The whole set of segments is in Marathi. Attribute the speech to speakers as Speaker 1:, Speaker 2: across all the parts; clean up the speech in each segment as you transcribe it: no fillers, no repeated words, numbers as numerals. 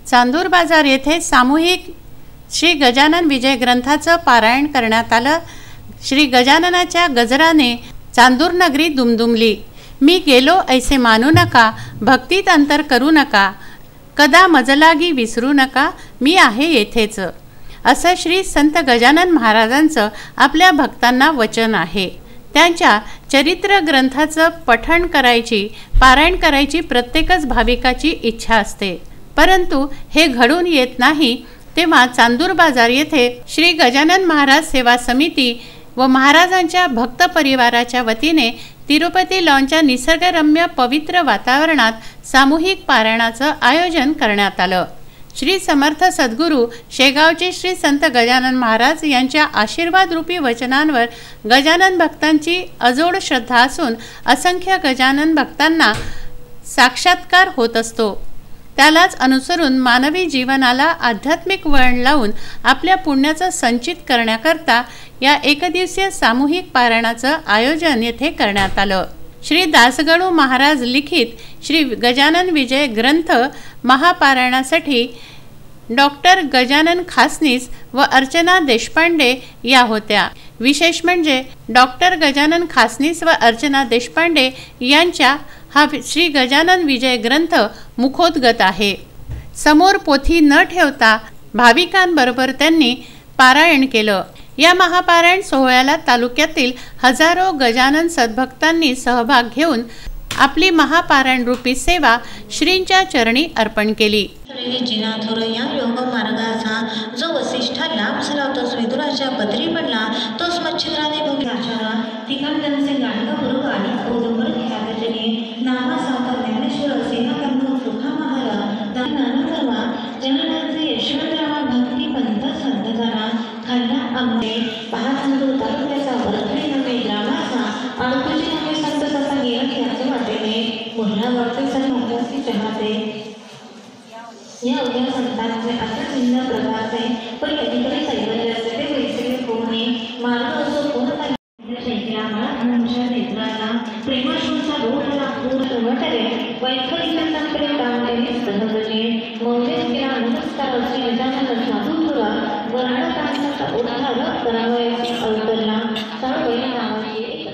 Speaker 1: चांदूर बाजार येथे सामूहिक श्री गजानन विजय ग्रंथाचं पारायण करण्यात आलं। श्री गजाननाच्या गजराने चांदूर नगरी दुमदुमली। मी गेलो ऐसे मानू नका, भक्तीत अंतर करू नका, कदा मजलागी विसरू नका, मी आहे येथेच, असं श्री संत गजानन महाराजांचं आपल्या भक्तांना वचन आहे। त्यांच्या चरित्र ग्रंथाचं पठण करायची, पारायण करायची प्रत्येकच भाविकाची इच्छा असते, परंतु हे घडून येत नाही। तेव्हा चांदूर बाजार येथे श्री गजानन महाराज सेवा समिती व महाराजांच्या भक्त परिवाराच्या वतीने तिरुपती लॉनच्या निसर्गरम्य पवित्र वातावरणात सामूहिक पारायणाचं आयोजन करण्यात आलं। श्री समर्थ सद्गुरू शेगावचे श्री संत गजानन महाराज यांच्या आशीर्वादरूपी वचनांवर गजानन भक्तांची अजोड श्रद्धा असून असंख्य गजानन भक्तांना साक्षात्कार होत असतो। त्यालाच अनुसरून मानवी जीवनाला आध्यात्मिक वळण लावून आपल्या पुण्याचं संचित करण्याकरता या एकदिवसीय सामूहिक पारायणाचं आयोजन येथे करण्यात आलं। श्री दासगणू महाराज लिखित श्री गजानन विजय ग्रंथ महापारायणासाठी डॉक्टर गजानन खासनीस व अर्चना देशपांडे या होत्या। विशेष म्हणजे डॉक्टर गजानन खासनीस व अर्चना देशपांडे यांच्या हा श्री गजानन विजय ग्रंथ मुखोद्गत आहे। समोर पोथी न ठेवता भाविकांबरोबर त्यांनी पारायण केलं। या महापारायण सोहळ्याला तालुक्यातील हजारो गजानन सद्भक्तांनी सहभाग घेऊन आपली महापारायण रूपी सेवा श्रींच्या चरणी अर्पण केली।
Speaker 2: जिनाथोर या योग मार्गाचा जो वसिष्ठा लाभ झाला तोच विदुराच्या पदरी पडला, तोच मच्छिंद्राने भोगला। तिघांचे गाणगा बरोबर आणि औदुंबर ख्यातजने नामा सावकार ज्ञानेश्वर सेवा करून सुखा महारा दान सर्वा जननाचे यशवंतरावा भक्ती पंथ संतजना खंडा आंबे पहासंदू तालुक्याचा वरखडी नव्हे ग्रामाचा अडकुजी नव्हे संत ससा गेला ख्याचे वाटेने मोठ्या वाटते सर्वांची चाहते। या उद्या संतांचे अशा भिन्न प्रकारचे पण अधिकारी कैवल्याचे ते वैसले कोणी मार्ग असो कोणता नेत्राला प्रेमाशूचा रोडला पूर्ण वटरे वैखरी संतांकडे कामलेले सहजने मौजेस केला नमस्कार श्री गजानन साधुपुरा वराड कांसाचा उद्धार करावयाचे अवतरला सर्व नावाची।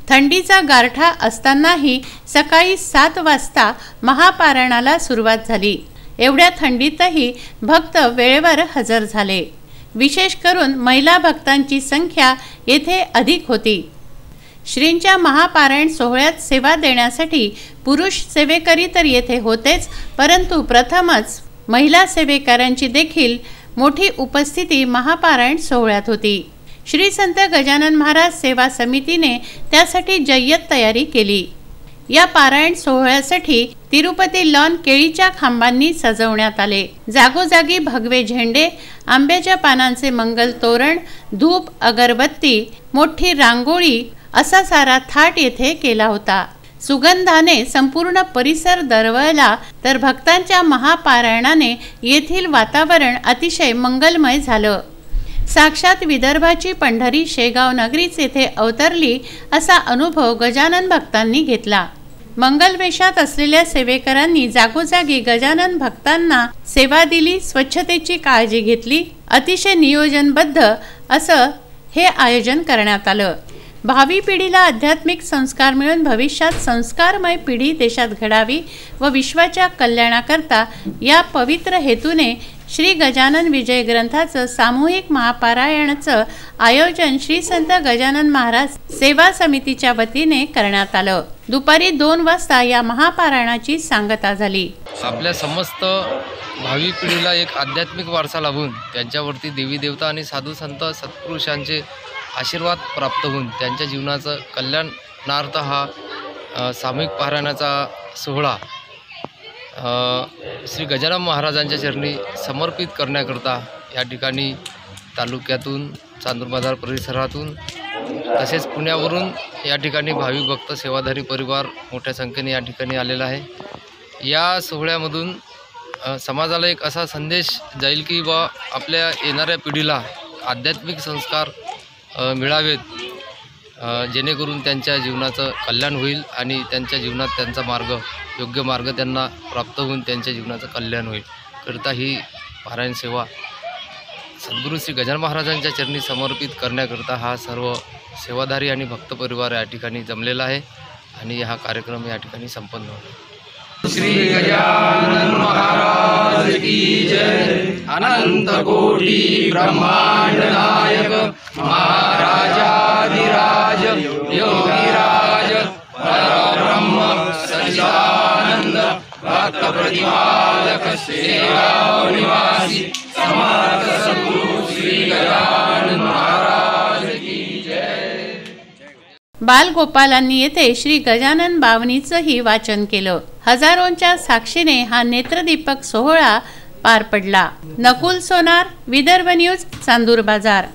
Speaker 1: थंडीचा गारठा असतानाही सकाळी 7 वाजता महापारायणाला सुरुवात झाली। एवढ्या थंडीतही भक्त वेळेवर हजर झाले। विशेष करून महिला भक्तांची संख्या येथे अधिक होती। श्रींच्या महापारायण सोहळ्यात सेवा देण्यासाठी पुरुष सेवेकरी तर येथे होतेच, परंतु प्रथमच महिला सेवेकऱ्यांची देखील मोठी उपस्थिती महापारायण सोहळ्यात होती। श्री संत गजानन महाराज सेवा समितीने त्यासाठी जय्यत तयारी केली। या पारायण सोहळ्यासाठी तिरुपती लॉन केळीच्या खांबांनी सजवण्यात आले। जागोजागी भगवे झेंडे, आंब्याच्या पानांचे मंगल तोरण, धूप, अगरबत्ती, मोठी रांगोळी असा सारा थाट येथे केला होता। सुगंधाने संपूर्ण परिसर दरवळला, तर भक्तांच्या महापारायणाने येथील वातावरण अतिशय मंगलमय झालं। साक्षात विदर्भाची पंढरी शेगाव नगरीच येथे अवतरली असा अनुभव गजानन भक्तांनी घेतला। मंगलवेशात असलेल्या सेवेकरांनी जागोजागी गजानन भक्तांना सेवा दिली, स्वच्छतेची काळजी घेतली। अतिशय नियोजनबद्ध असं हे आयोजन करण्यात आलं। भावी पिढीला आध्यात्मिक संस्कार मिळून भविष्यात संस्कारमय पिढी देशात घडावी व विश्वाच्या कल्याणाकरता या पवित्र हेतूने श्री गजानन विजय ग्रंथाचं सामूहिक महापारायणाचं आयोजन श्री संत गजानन महाराज सेवा समितीच्या वतीने करण्यात आलं। दुपारी 2 वाजता या महापारायणाची सांगता झाली।
Speaker 3: आपल्या समस्त भावी पिढीला एक आध्यात्मिक वारसा लाभून त्यांच्यावरती देवी देवता आणि साधू संत सत्पुरुषांचे आशीर्वाद प्राप्त होऊन त्यांच्या जीवनाचं कल्याणार्थ हा सामूहिक पारायणाचा सोहळा श्री गजानन महाराजांच्या चरणी समर्पित करण्याकरता या ठिकाणी तालुक्यातून चांदूर बाजार परिसरातून तसेच पुण्यावरून या ठिकाणी भाविक भक्त सेवाधारी परिवार मोठ्या संख्येने या ठिकाणी आलेला आहे। या सोहळ्यामधून समाजाला एक असा संदेश जाईल की बा आपल्या येणाऱ्या पिढीला आध्यात्मिक संस्कार मिळावेत, जेणेकरून त्यांच्या जीवनाचं कल्याण होईल आणि त्यांच्या जीवनात त्यांचा मार्ग योग्य मार्ग त्यांना प्राप्त होऊन त्यांच्या जीवनाचं कल्याण होईल। करता ही पारायण सेवा सद्गुरू श्री गजानन महाराजांच्या चरणी समर्पित करण्याकरता हा सर्व सेवाधारी आणि भक्त परिवार या ठिकाणी जमलेला आहे आणि हा कार्यक्रम या ठिकाणी संपन्न होतो।
Speaker 4: श्री गजानन महाराज की जय। अनंत कोटि ब्रह्मांड नायक महाराजाधिराज योगीराज परब्रह्म सच्चिदानंद भक्त प्रतिपालक सेवा निवासी समर्थ सद्गुरु श्री गजानन महाराज की जय।
Speaker 1: बालगोपालांनी येथे श्री गजानन बावनीचंही वाचन केलं। हजारोंच्या साक्षीने हा नेत्रदीपक सोहळा पार पडला। नकुल सोनार, विदर्भ न्यूज, चांदूर बाजार।